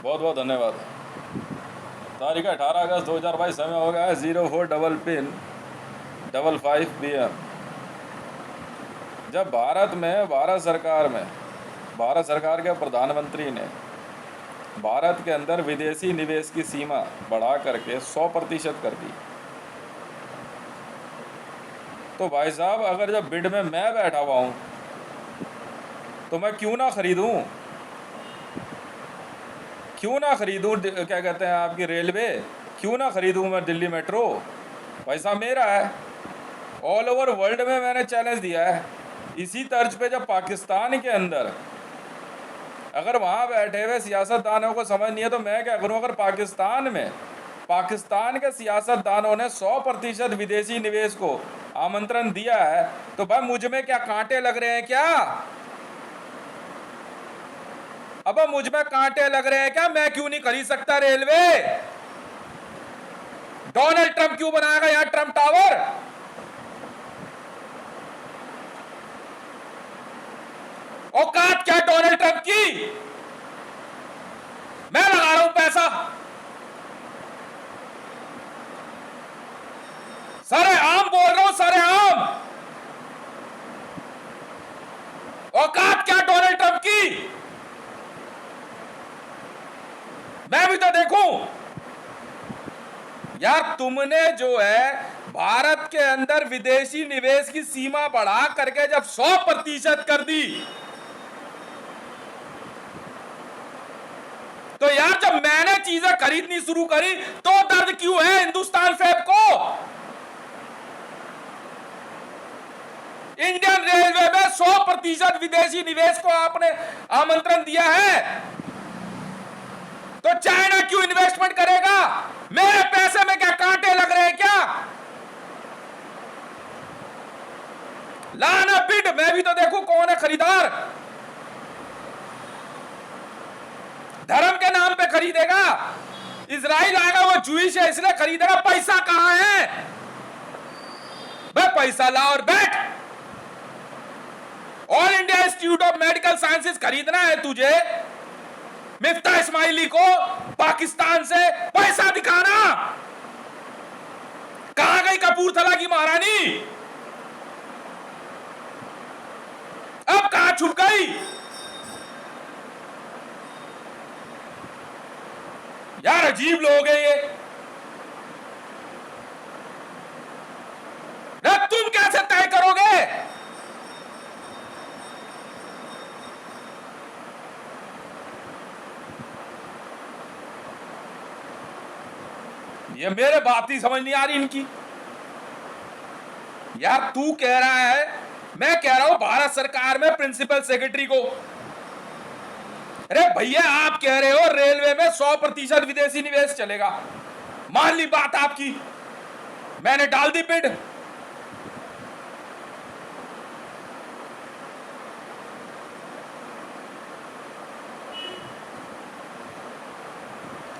बहुत बहुत धन्यवाद। तारीख 18 अगस्त 2022, समय हो गया है 04:55 PM। जब भारत सरकार के प्रधानमंत्री ने भारत के अंदर विदेशी निवेश की सीमा बढ़ा करके 100% कर दी, तो भाई साहब अगर जब बिड में मैं बैठा हुआ हूं तो मैं क्यों ना खरीदूं, क्या कहते हैं आपकी रेलवे, क्यों ना खरीदूं मैं दिल्ली मेट्रो। भाई साहब मेरा है, ऑल ओवर वर्ल्ड में मैंने चैलेंज दिया है। इसी तर्ज पे जब पाकिस्तान के अंदर अगर वहाँ बैठे हुए सियासतदानों को समझ नहीं है तो मैं क्या करूँ। अगर पाकिस्तान के सियासतदानों ने 100% विदेशी निवेश को आमंत्रण दिया है तो भाई मुझ में क्या कांटे लग रहे हैं क्या? अब मुझ में कांटे लग रहे हैं क्या? मैं क्यों नहीं खरीद सकता रेलवे? डोनाल्ड ट्रंप क्यों बनाएगा यहां ट्रंप टावर? औकात क्या डोनाल्ड ट्रंप की? मैं लगा रहा हूं पैसा, सरे आम बोल रहा हूं, सरे आम। औकात क्या डोनाल्ड ट्रंप की? मैं भी तो देखूं यार। तुमने जो है भारत के अंदर विदेशी निवेश की सीमा बढ़ा करके जब 100% कर दी, तो यार जब मैंने चीजें खरीदनी शुरू करी तो दर्द क्यों है हिंदुस्तान फैब को? इंडियन रेलवे में 100% विदेशी निवेश को आपने आमंत्रण दिया है, तो चाइना क्यों इन्वेस्टमेंट करेगा? मेरे पैसे में क्या कांटे लग रहे हैं क्या? लाना बिड, मैं भी तो देखूं कौन है खरीदार। धर्म के नाम पे खरीदेगा। इजराइल आएगा, वो जूइश है इसलिए खरीदेगा। पैसा कहां है? भाई पैसा ला और बैठ। All India institute of medical sciences खरीदना है तुझे, मिफ्ता इस्माइली को पाकिस्तान से पैसा दिखाना। कहां गई कपूरथला की महारानी? अब कहां छुप गई? यार अजीब लोग हैं ये। तुम कैसे तय करोगे? ये मेरे बात ही समझ नहीं आ रही इनकी। यार तू कह रहा है, मैं कह रहा हूं भारत सरकार में प्रिंसिपल सेक्रेटरी को। अरे भैया आप कह रहे हो रेलवे में 100% विदेशी निवेश चलेगा, मान ली बात आपकी, मैंने डाल दी बिड।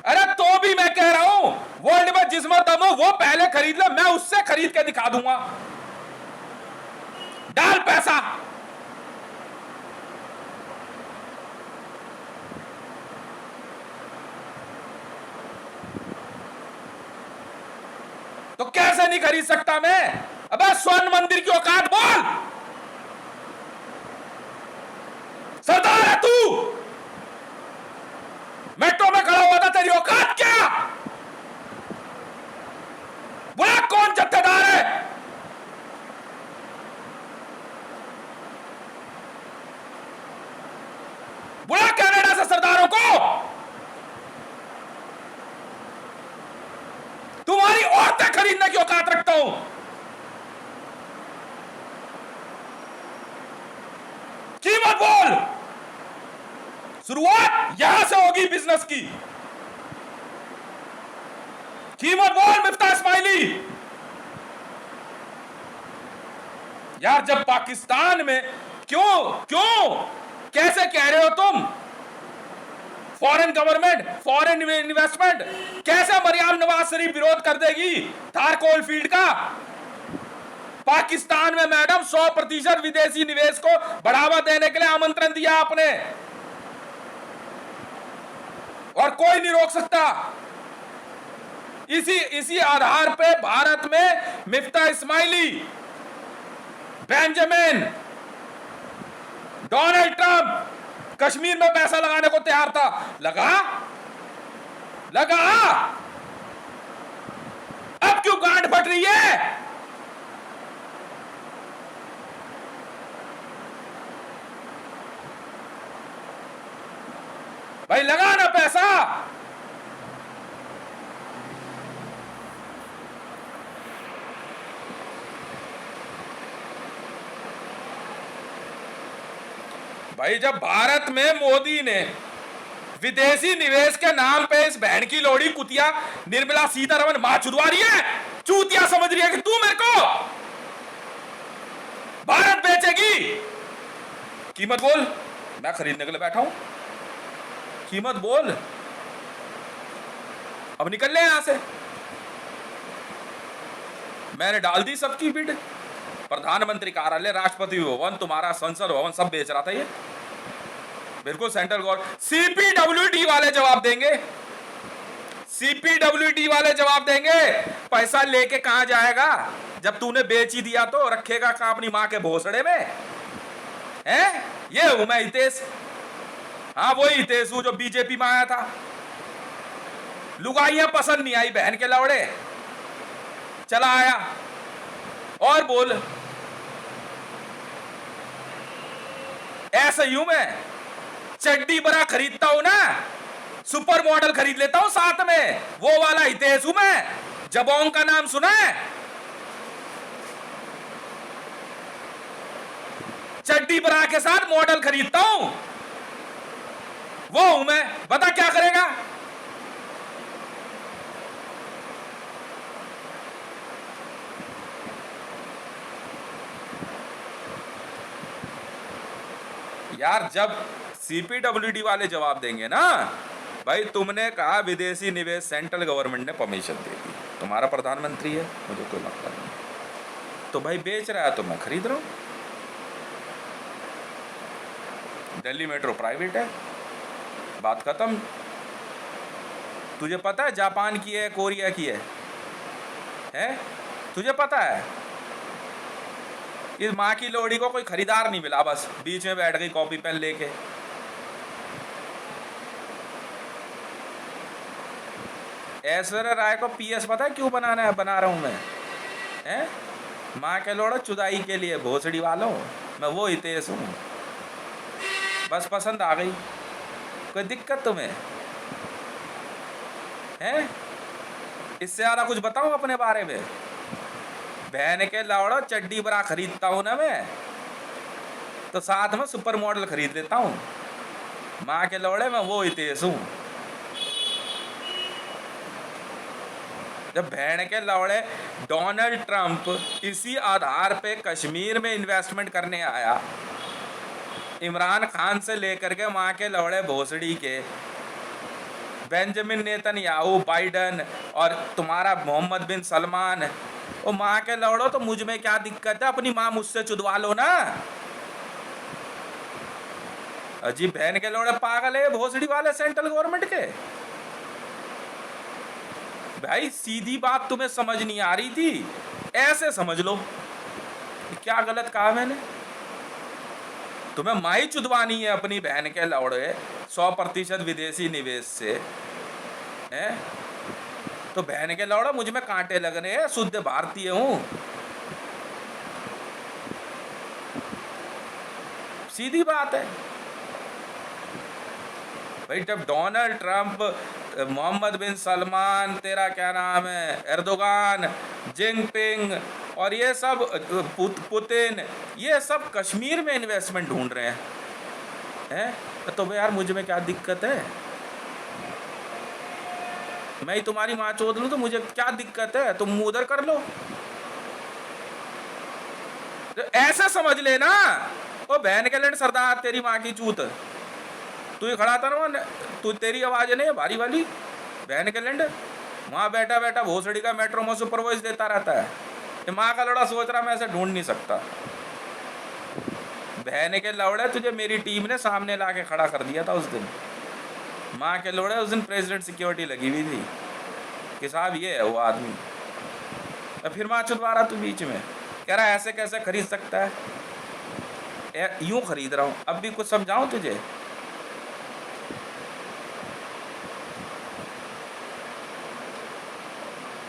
अरे तो भी मैं कह रहा हूं वर्ल्ड में जिसमें दम हो वो पहले खरीद लो, मैं उससे खरीद के दिखा दूंगा। डाल पैसा। तो कैसे नहीं खरीद सकता मैं? अबे स्वर्ण मंदिर की औकात बोल। सरदार है तू, मेट्रो में खड़ा हुआ था, तेरी औकात क्या? बोला कौन जत्थेदार है? बोला कनाडा से सरदारों को। तुम्हारी औरतें खरीदने की औकात रखता हूं। कीमत बोल। शुरुआत यहां से होगी बिजनेस की। कीमत बोल मिफ्ता इस्माइली। यार जब पाकिस्तान में क्यों कैसे कह रहे हो तुम? फॉरेन गवर्नमेंट, फॉरेन इन्वेस्टमेंट, कैसे मरियम नवाज शरीफ विरोध कर देगी थार कोल फील्ड का? पाकिस्तान में मैडम 100% विदेशी निवेश को बढ़ावा देने के लिए आमंत्रण दिया आपने, और कोई नहीं रोक सकता। इसी इसी आधार पे भारत में Miftah Ismaili, Benjamin, Donald Trump Kashmir में पैसा लगाने को तैयार था। लगा अब क्यों गांठ फट रही है? भाई लगा ना पैसा। भाई जब भारत में मोदी ने विदेशी निवेश के नाम पे इस बहन की लोड़ी कुतिया निर्मला सीतारमण मां चुदवा रही है, चूतिया समझ रही है कि तू मेरे को भारत बेचेगी। कीमत बोल, मैं खरीदने के लिए बैठा हूं। कीमत बोल, अब निकल ले यहां से। मैंने डाल दी सबकी बिड। प्रधानमंत्री कार्यालय, राष्ट्रपति भवन, तुम्हारा संसद भवन सब बेच रहा था ये। बिल्कुल सेंट्रल गवर्नमेंट। सीपीडब्ल्यूडी वाले जवाब देंगे, सीपीडब्ल्यूडी वाले जवाब देंगे। पैसा लेके कहां जाएगा जब तूने बेच ही दिया? तो रखेगा कहां अपनी मां के भोसड़े में? हैं? ये हूं मैं हितेश। हाँ वही हितेश हूं जो बीजेपी में आया था। लुगाइयां पसंद नहीं आई बहन के लौड़े, चला आया। और बोल, ऐसा ही हूं मैं। चड्डी बड़ा खरीदता हूं ना, सुपर मॉडल खरीद लेता हूं साथ में, वो वाला हितेश हूं मैं। जबोंग का नाम सुना है? चड्डी बरा के साथ मॉडल खरीदता हूं, वो हूं मैं। बता क्या करेगा? यार जब सीपीडब्ल्यूडी वाले जवाब देंगे ना, भाई तुमने कहा विदेशी निवेश सेंट्रल गवर्नमेंट ने परमिशन दे दी, तुम्हारा प्रधानमंत्री है, मुझे कोई मतलब नहीं, तो भाई बेच रहा है तो मैं खरीद रहा हूं। दिल्ली मेट्रो प्राइवेट है, बात खत्म। तुझे पता है जापान की है, कोरिया की है? तुझे पता है? इस माँ की लोड़ी को कोई खरीदार नहीं मिला, बस बीच में बैठ गई कॉपी पेन लेके। ऐश्वर्या राय को पीएस पता है क्यों बना रहा हूं मैं? हैं? माँ के लोड़ा चुदाई के लिए, भोसड़ी वालों। मैं वो हितेश हूं, बस पसंद आ गई। कोई दिक्कत तुम्हें है? इससे ज्यादा कुछ बताऊं अपने बारे में? बहन के लौड़ो चड्डी बरा खरीदता हूं ना मैं, तो साथ में सुपर मॉडल खरीद लेता हूं। माँ के लौड़े मैं वो हितेश हूं। जब बहन के लौड़े डोनाल्ड ट्रंप इसी आधार पे कश्मीर में इन्वेस्टमेंट करने आया, इमरान खान से लेकर के माँ के लौड़े भोसड़ी के बेंजामिन नेतन्याहू, बाइडन और तुम्हारा मोहम्मद बिन सलमान, वो माँ के लौड़ो तो मुझ में क्या दिक्कत है? अपनी माँ मुझसे चुदवा लो ना। अजीब बहन के लौड़े पागल है भोसड़ी वाले सेंट्रल गवर्नमेंट के। भाई सीधी बात तुम्हें समझ नहीं आ रही थी, ऐसे समझ लो। क्या गलत कहा मैंने? तुम्हें माई चुदवानी है अपनी बहन के लौड़े 100% विदेशी निवेश से, है? तो बहन के लौड़ा मुझ में कांटे लगने हैं, शुद्ध भारतीय हूं। सीधी बात है भाई। जब डोनाल्ड ट्रंप, मोहम्मद बिन सलमान, तेरा क्या नाम है, एर्दोगान, जिनपिंग और ये सब पुतिन, ये सब कश्मीर में इन्वेस्टमेंट ढूंढ रहे हैं, तो भाई यार मुझ में क्या दिक्कत है? मैं ही तुम्हारी माँ चोद लूं तो मुझे क्या दिक्कत है? तुम मुंह उधर कर लो। तो ऐसा समझ लेना। ओ बहन के लड़ सरदार, तेरी माँ की चूत, तू ही खड़ा था ना, तू, तेरी आवाज नहीं है भारी वाली? बहन के लड़ वहां बैठा बैठा भोसड़ी का मेट्रो में सुपर वॉइस देता रहता है। ये माँ का लड़ा सोच रहा मैं ऐसे ढूंढ नहीं सकता। बहन के लौड़े तुझे मेरी टीम ने सामने लाके खड़ा कर दिया था उस दिन। माँ के लोड़े उस दिन प्रेसिडेंट सिक्योरिटी लगी हुई थी कि साहब ये है वो आदमी। तो फिर माँ चुदवा तू बीच में कह रहा है ऐसे कैसे खरीद सकता है, यूं खरीद रहा हूँ। अब भी कुछ समझाऊं तुझे?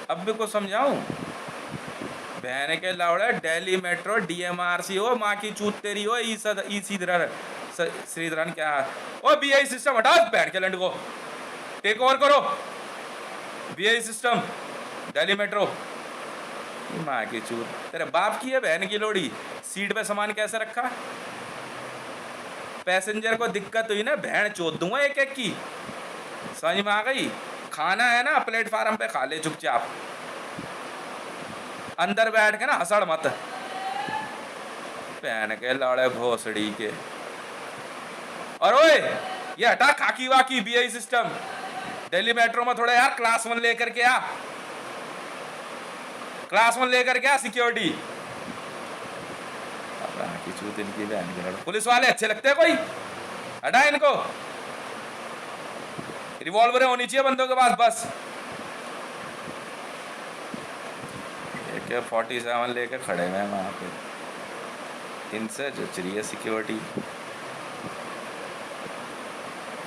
अब भी कुछ समझाऊं? बहन के लौड़े दिल्ली मेट्रो डीएमआरसी हो, माँ की चूत तेरी हो, ई श्रीधरन श्रीधरन क्या ओ बीआई सिस्टम हटा बहन के लंड को, टेक ओवर करो बीआई सिस्टम दिल्ली मेट्रो। माँ की चूत तेरे बाप की है बहन की लोड़ी। सीट पे सामान कैसे रखा? पैसेंजर को दिक्कत हुई ना, बहन चोद दूंगा एक एक की। समझ में आ गई? खाना है ना प्लेटफार्म पे खा ले चुपचाप, अंदर बैठ के ना हसड़ मत। बहन के लौड़े भोसड़ी के। और ओए ये हटा खाकी वाकी बीआई सिस्टम दिल्ली मेट्रो में थोड़ा यार क्लास 1 लेकर के आ, क्लास 1 लेकर के आ सिक्योरिटी। की चूत इनकी बहन के लौड़े। पुलिस वाले अच्छे लगते हैं कोई? हटा इनको। रिवॉल्वर होनी चाहिए बंदों के पास बस। AK-47 लेके खड़े हुए हैं वहां पे, इनसे जच रही है सिक्योरिटी।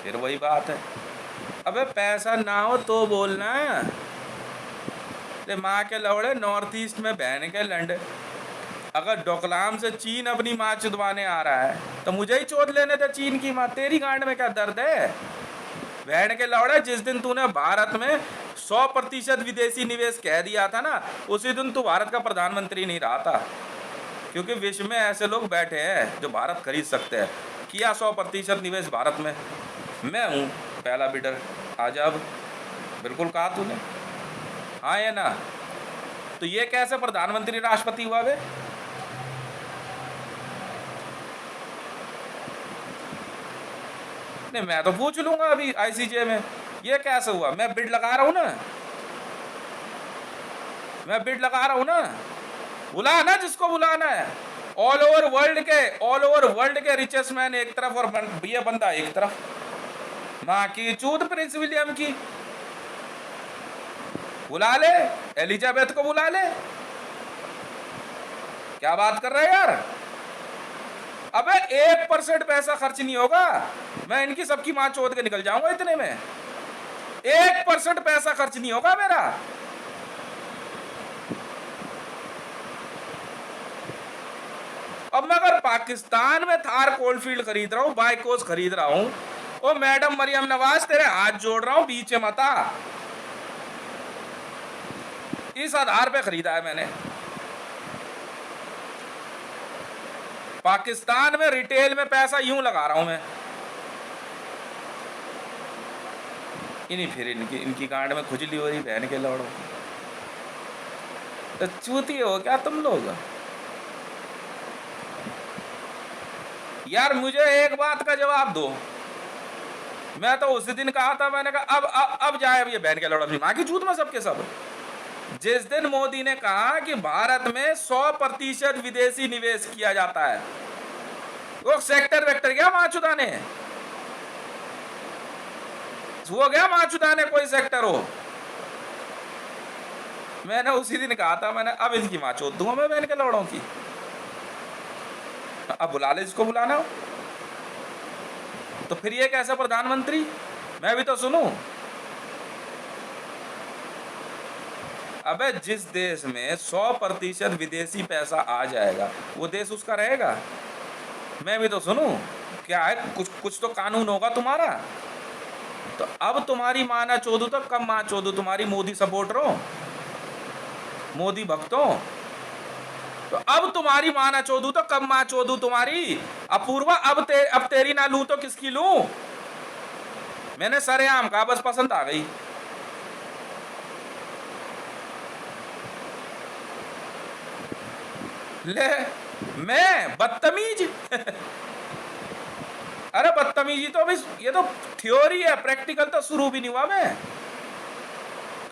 फिर वही बात है, अबे पैसा ना हो तो बोलना। माँ के लौड़े नॉर्थ ईस्ट में बहन के लंड, अगर डोकलाम से चीन अपनी माँ चुदवाने आ रहा है तो मुझे ही चोद लेने थे चीन की माँ। तेरी गांड में क्या दर्द है? बहन के लौड़े जिस दिन तूने भारत में 100% विदेशी निवेश कह दिया था ना, उसी दिन तू भारत का प्रधानमंत्री नहीं रहा था, क्योंकि विश्व में ऐसे लोग बैठे हैं जो भारत खरीद सकते हैं। किया 100% निवेश भारत में, मैं हूँ पहला बिडर। आज अब बिल्कुल कहा तूने, हाँ या ना? तो ये कैसे प्रधानमंत्री राष्ट्रपति हुआ बे? नहीं मैं तो पूछ लूंगा अभी आईसीजे में, ये कैसे हुआ? मैं बिड लगा रहा हूं ना, मैं बिड लगा रहा हूं ना। बुला ना जिसको बुलाना है। ऑल ओवर वर्ल्ड के रिचेस्ट मैन एक तरफ और ये बंदा एक तरफ। माँ की चूत प्रिंस विलियम की। बुला ले एलिजाबेथ को, बुला ले। क्या बात कर रहा है यार? अबे 1% पैसा खर्च नहीं होगा, मैं इनकी सबकी मां चोद के निकल जाऊंगा इतने में। 1% पैसा खर्च नहीं होगा मेरा। अब मैं अगर पाकिस्तान में थार कोलफील्ड खरीद रहा हूं, बाइकोस खरीद रहा हूं, ओ मैडम मरियम नवाज तेरे हाथ जोड़ रहा हूं, बीच मत आ। इस आधार पे खरीदा है मैंने। पाकिस्तान में रिटेल में पैसा यूं लगा रहा हूं मैं। इन्हीं फिर इनकी गांड में खुजली हो रही बहन के लौड़ो। तो चूती हो क्या तुम लोग? यार मुझे एक बात का जवाब दो। मैं तो उसी दिन कहा था, मैंने कहा अब जाए अब ये बहन के लौड़ा अपनी माँ की चूत में सबके सब। जिस दिन मोदी ने कहा कि भारत में 100% विदेशी निवेश किया जाता है, वो सेक्टर वेक्टर गया माँ चुदाने, वो गया माँ चुदाने कोई सेक्टर हो। मैंने उसी दिन कहा था, मैंने अब इनकी माँ चोद दूंगा मैं बहन के लौड़ों की। अब बुला ले जिसको बुलाना हो। तो फिर ये कैसे प्रधानमंत्री? मैं भी तो सुनूं। अबे जिस देश में 100% विदेशी पैसा आ जाएगा वो देश उसका रहेगा। मैं भी तो सुनूं। क्या है, कुछ तो कानून होगा तुम्हारा। तो अब तुम्हारी माँ ना चोदू तो कब माँ चोदू? तुम्हारी मोदी सपोर्टरों, मोदी भक्तों। तो अब तुम्हारी माँ ना चोदू तो कब माँ चोदू तुम्हारी? अपूर्वा अब तेरी ना लूं तो किसकी लूं? मैंने सरेआम कहा, बस पसंद आ गई। ले मैं बदतमीज? अरे बदतमीजी तो अभी ये तो थ्योरी है, प्रैक्टिकल तो शुरू भी नहीं हुआ।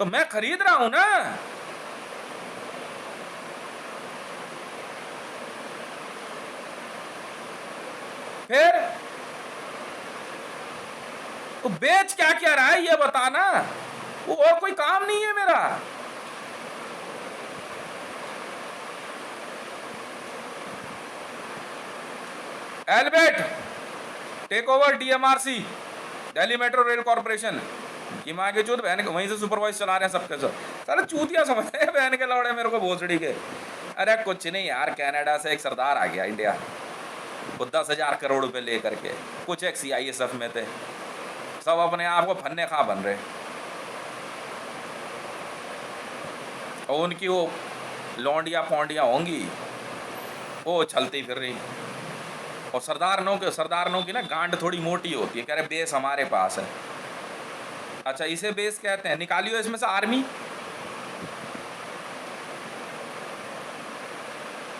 मैं खरीद रहा हूं ना। तो बेच क्या क्या रहा है ये बताना, वो और कोई काम नहीं है मेरा। Albert take over DMRC, Delhi metro rail corporation की माँ के चूत बहन के वहीं से सुपरवाइज चला रहे हैं सबके सब। सारे चूतिया समझते हैं बहन के लौड़े मेरे को भोसड़ी के। अरे कुछ नहीं यार, कनाडा से एक सरदार आ गया इंडिया, वो 10,000 करोड़ रुपए लेकर के, कुछ एक CISF में थे, सब अपने आप को फन्ने खा बन रहे, और उनकी वो लौंडिया पौंडियाँ होंगी वो चलती फिर रही। और सरदारनों की ना गांड थोड़ी मोटी होती है, कह रहे बेस हमारे पास है। अच्छा इसे बेस कहते हैं, निकालियो इसमें से आर्मी।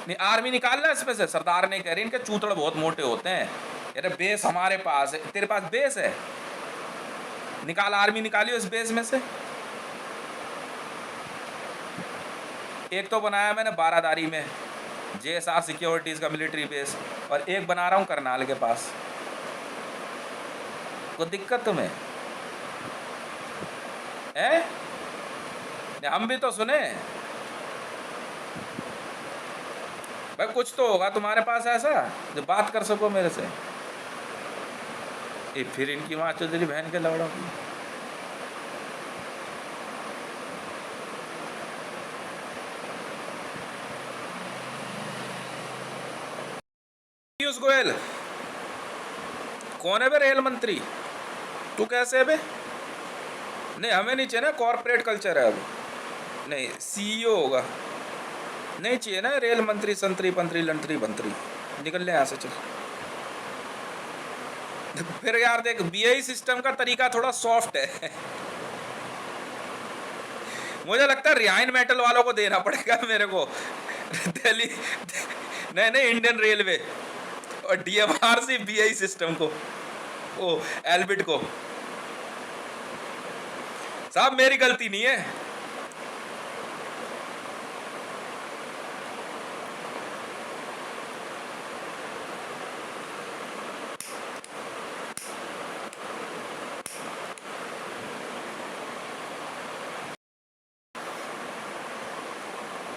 नहीं आर्मी निकालना इसमें से, सरदार ने कह रही इनके चूतड़ बहुत मोटे होते हैं, अरे बेस हमारे पास है। तेरे पास बेस है, निकाल आर्मी, निकालियो इस बेस में से। एक तो बनाया मैंने बारादारी में JSR सिक्योरिटीज का मिलिट्री बेस, और एक बना रहा हूं करनाल के पास। कोई दिक्कत तुम्हें है? हम भी तो सुने भाई, कुछ तो होगा तुम्हारे पास ऐसा जो बात कर सको मेरे से। ये फिर इनकी माँ चौधरी बहन के लौड़ों की। पीयूष गोयल कौन है बे? रेल मंत्री तू कैसे है बे? नहीं हमें नहीं चाहिए ना, कॉर्पोरेट कल्चर है अब। नहीं CEO होगा, नहीं चाहिए ना रेल मंत्री संतरी पंतरी लंतरी बंतरी, निकल ले यहाँ से चल। फिर यार देख BI सिस्टम का तरीका थोड़ा सॉफ्ट है मुझे लगता है रियाइन मेटल वालों को देना पड़ेगा मेरे को दिल्ली नहीं इंडियन रेलवे और DMRC BI सिस्टम को, ओ एल्बिट को। साहब मेरी गलती नहीं है।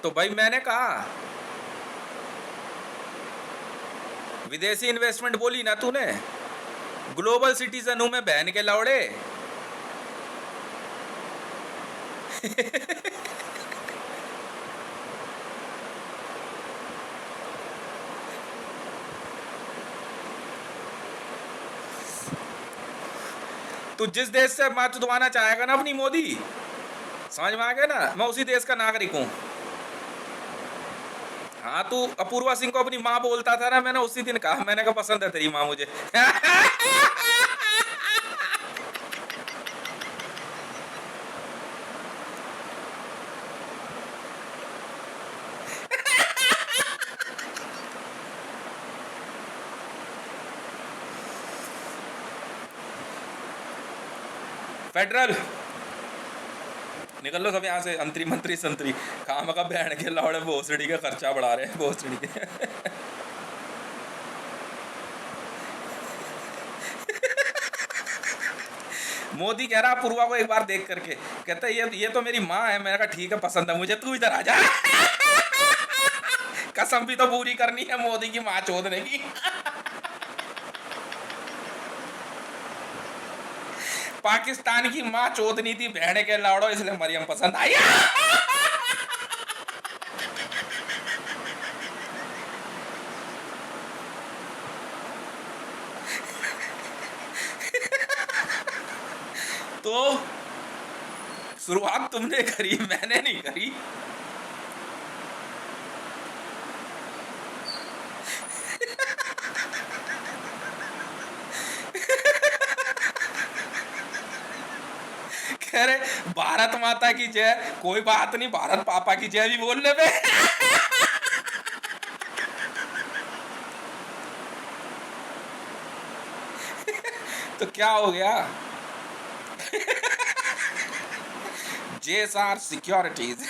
तो भाई मैंने कहा विदेशी इन्वेस्टमेंट बोली ना तूने, ग्लोबल सिटीजन हूं मैं बहन के लौड़े तू जिस देश से माँ चुदवाना चाहेगा ना अपनी मोदी, समझ में आ गया ना, मैं उसी देश का नागरिक हूं। हाँ तू अपूर्वा सिंह को अपनी माँ बोलता था ना, मैंने उसी दिन कहा, मैंने कहा पसंद है तेरी माँ मुझे फेडरल निकल लो सब यहाँ से, अंतरी मंत्री संतरी काम का बहन के लौड़े भोसड़ी का खर्चा बढ़ा रहे हैं भोसड़ी के मोदी कह रहा पूर्वा को एक बार देख करके, कहता है ये तो मेरी माँ है। मैंने कहा ठीक है पसंद है मुझे, तू इधर आ जा कसम भी तो पूरी करनी है मोदी की माँ चोदने की पाकिस्तान की माँ चोदनी थी बहने के लाड़ो, इसलिए मरियम पसंद आई तो शुरुआत तुमने करी, मैंने नहीं करी कह रहे भारत माता की जय, कोई बात नहीं भारत पापा की जय भी बोल ले बे तो क्या हो गया JSR सिक्योरिटीज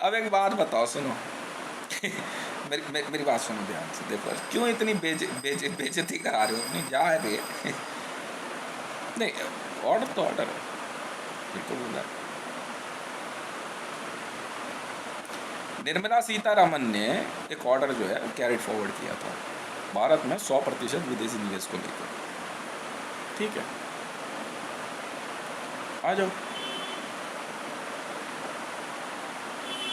अब एक बात बताओ, सुनो। मेरी बात सुनो ध्यान से, देखो क्यों इतनी बेइज्जती करा रहे हो अपनी, जा रही है। नहीं, ऑर्डर तो ऑर्डर है, बिल्कुल बोला। निर्मला सीतारमन ने एक ऑर्डर जो है कैरिड फॉरवर्ड किया था भारत में 100% विदेशी निवेश को लेकर। ठीक है, आ जाओ,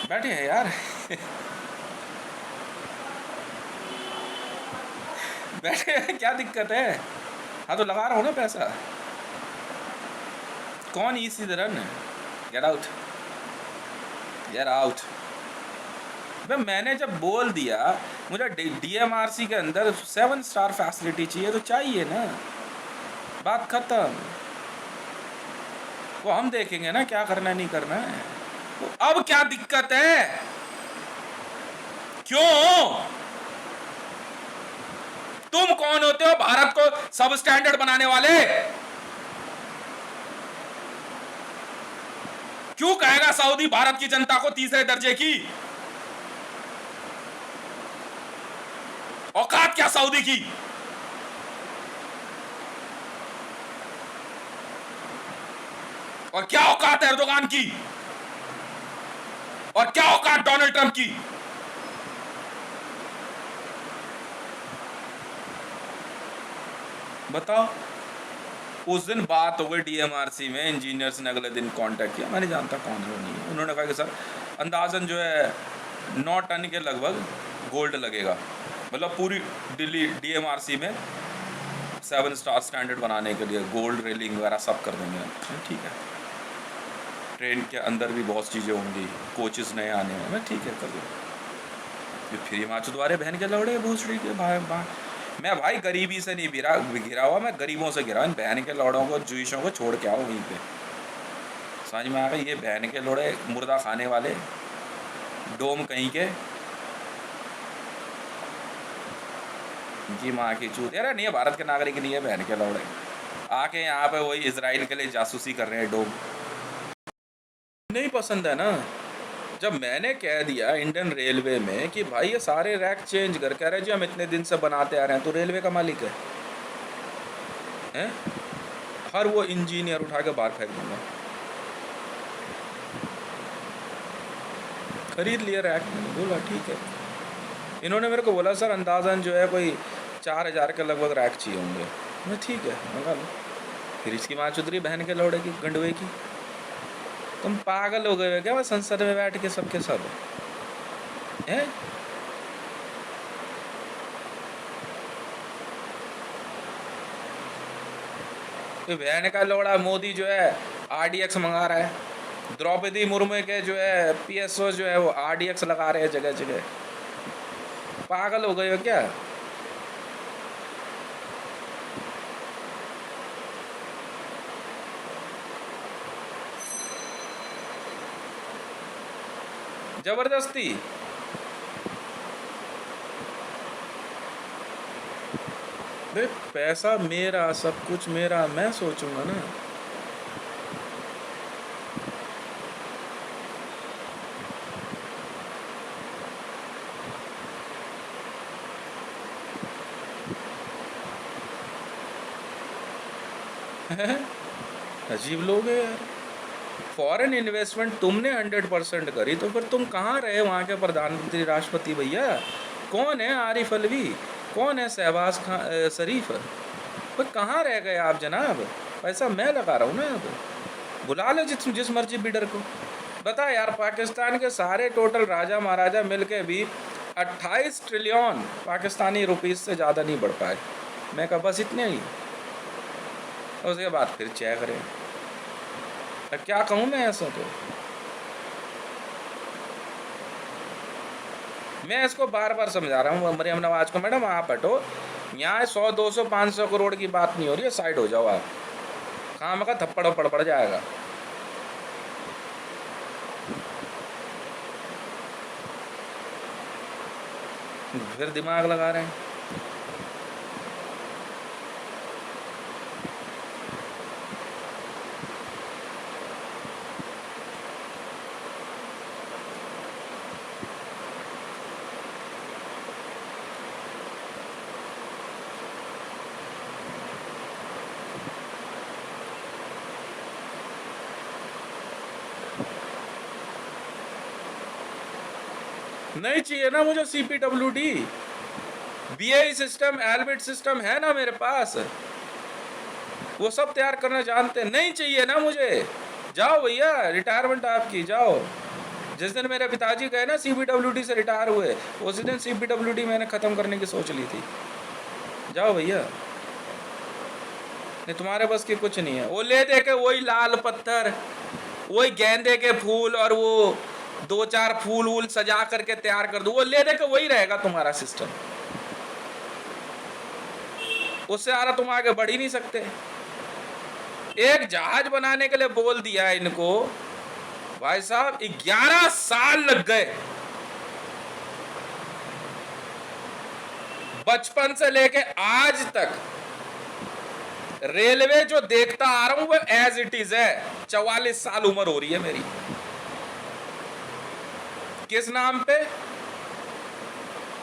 बैठे हैं यार। बैठे हैं, क्या दिक्कत है? हाँ तो लगा रहा हूँ ना पैसा। कौन इसी run? Get out, get out. मैंने जब बोल दिया मुझे डीएमआरसी के अंदर 7 स्टार फैसिलिटी चाहिए, तो चाहिए ना, बात खत्म। वो हम देखेंगे ना क्या करना है नहीं करना है। तो अब क्या दिक्कत है? क्यों? तुम कौन होते हो भारत को सब स्टैंडर्ड बनाने वाले? क्यों कहेगा सऊदी भारत की जनता को तीसरे दर्जे की? औकात क्या सऊदी की? और क्या औकात है एर्दोगान की? और क्या औकात डोनाल्ड ट्रंप की? बताओ। उस दिन बात हो गई डीएमआरसी में, इंजीनियर्स ने अगले दिन कांटेक्ट किया, मैं नहीं जानता कौन है वो नहीं है। उन्होंने कहा कि सर अंदाजन जो है 9 टन के लगभग गोल्ड लगेगा, मतलब पूरी दिल्ली डीएमआरसी में 7 स्टार स्टैंडर्ड बनाने के लिए गोल्ड रेलिंग वगैरह सब कर देंगे। ठीक है, ट्रेन के अंदर भी बहुत चीज़ें होंगी, कोचेस नए आने हैं, मैं ठीक है कर दो। फिर माचो द्वारे बहन के लौड़े भोसड़ी के भाई। मैं भाई गरीबी से नहीं घिरा हुआ, मैं गरीबों से घिरा। इन बहन के लौड़ों को, जुइशों को छोड़ के आओ वहीं पे। समझ में आ गई? ये बहन के लौड़े मुर्दा खाने वाले डोम कहीं के, इनकी माँ की चूत। अरे नहीं है, भारत के नागरिक नहीं है बहन के लौड़े, आके यहाँ पे वही इजराइल के लिए जासूसी कर रहे हैं डोम। नहीं पसंद है ना। जब मैंने कह दिया इंडियन रेलवे में कि भाई ये सारे रैक चेंज कर, कह रहे जी हम इतने दिन से बनाते आ रहे हैं, तो रेलवे का मालिक है? हर वो इंजीनियर उठा के बाहर फेंक दूंगा। खरीद लिया रैक, मैंने बोला ठीक है। इन्होंने मेरे को बोला सर अंदाजन जो है कोई 4000 के लगभग रैक चाहिए होंगे। मैं ठीक है मंगा लो। फिर इसकी माँ चुदरी बहन के लौड़े की, गंडवे की। तुम पागल हो गए हो क्या? मैं संसद में बैठ के सबके सब हैं? तो बहन का लौड़ा मोदी जो है आरडीएक्स मंगा रहा है, द्रौपदी मुर्मू के जो है पीएसओ जो है वो आरडीएक्स लगा रहे हैं जगह जगह। पागल हो गए हो क्या? जबरदस्ती। भाई पैसा मेरा, सब कुछ मेरा, मैं सोचूंगा ना। अजीब लोग है यार। फॉरेन इन्वेस्टमेंट तुमने 100% करी, तो फिर तुम कहाँ रहे वहाँ के प्रधानमंत्री राष्ट्रपति भैया? कौन है आरिफ अलवी? कौन है शहबाज खान शरीफ? भाई कहाँ रह गए आप जनाब? पैसा मैं लगा रहा हूँ ना। अब बुला लो जिस मर्जी बिडर को। बता यार, पाकिस्तान के सारे टोटल राजा महाराजा मिल के भी 28 ट्रिलियन पाकिस्तानी रुपीज़ से ज़्यादा नहीं बढ़ पाए। मैं कहा बस इतने ही। उसके बाद फिर चेक करें, क्या कहूँ मैं ऐसा? तो मैं इसको बार बार समझा रहा हूँ मरियम नवाज को, मैडम आप हटो, यहाँ 100 200 500 करोड़ की बात नहीं हो रही है, साइड हो जाओ आप, काम का थप्पड़ पड़ जाएगा। फिर दिमाग लगा रहे हैं। नहीं चाहिए ना मुझे CPWD, BAE system, Elbit system है ना मेरे पास, वो सब तैयार करना जानते हैं। नहीं चाहिए ना मुझे, जाओ भैया, रिटायरमेंट आपकी, जाओ। जिस दिन मेरे पिताजी गए ना CPWD से रिटायर हुए, उसी दिन CPWD मैंने ख़त्म करने की सोच ली थी। जाओ भैया, नहीं तुम्हारे बस की कुछ नहीं है। वो ले दे के वही लाल पत्थर, वही गेंदे के फूल और वो 2-4 फूल वूल सजा करके तैयार कर दो, वो ले दे के वही रहेगा तुम्हारा सिस्टम। उससे ज़्यादा तुम आगे बढ़ ही नहीं सकते। एक जहाज बनाने के लिए बोल दिया है इनको, भाई साहब 11 साल लग गए, बचपन से लेके आज तक रेलवे जो देखता आ रहा हूं वो एज इट इज है। 44 साल उम्र हो रही है मेरी। किस नाम पे?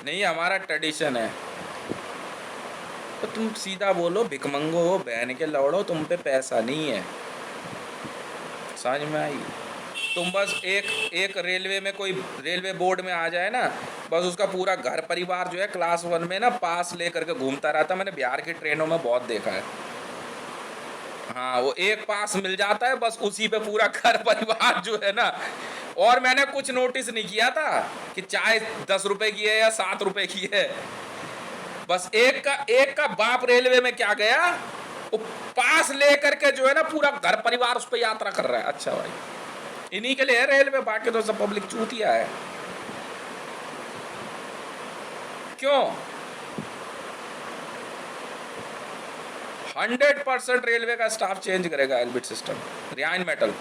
नहीं, हमारा ट्रेडिशन है। तो तुम सीधा बोलो, भिकमंगो हो, बहन के लौड़ो, तुम पे पैसा नहीं है। समझ में आई? तुम बस एक रेलवे में, कोई रेलवे बोर्ड में आ जाए ना, बस उसका पूरा घर परिवार जो है क्लास 1 में ना पास लेकर के घूमता रहता। मैंने बिहार की ट्रेनों में बहुत देखा है। हाँ, वो एक पास मिल जाता है, बस उसी पे पूरा घर परिवार जो है ना। और मैंने कुछ नोटिस नहीं किया था कि चाय 10 रुपए की है या 7 रुपए की है। बस एक का बाप रेलवे में क्या गया, वो पास लेकर के जो है ना पूरा घर परिवार उस पर यात्रा कर रहा है। अच्छा भाई, इन्हीं के लिए है रेलवे, बाकी तो सब पब्लिक चूतिया है। क्यों? 100% रेलवे का स्टाफ चेंज करेगा एल्बिट सिस्टम, रियान मेटल।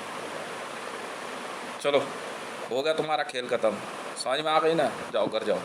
चलो, हो गया तुम्हारा खेल खत्म। समझ में आ गई ना? जाओ घर जाओ।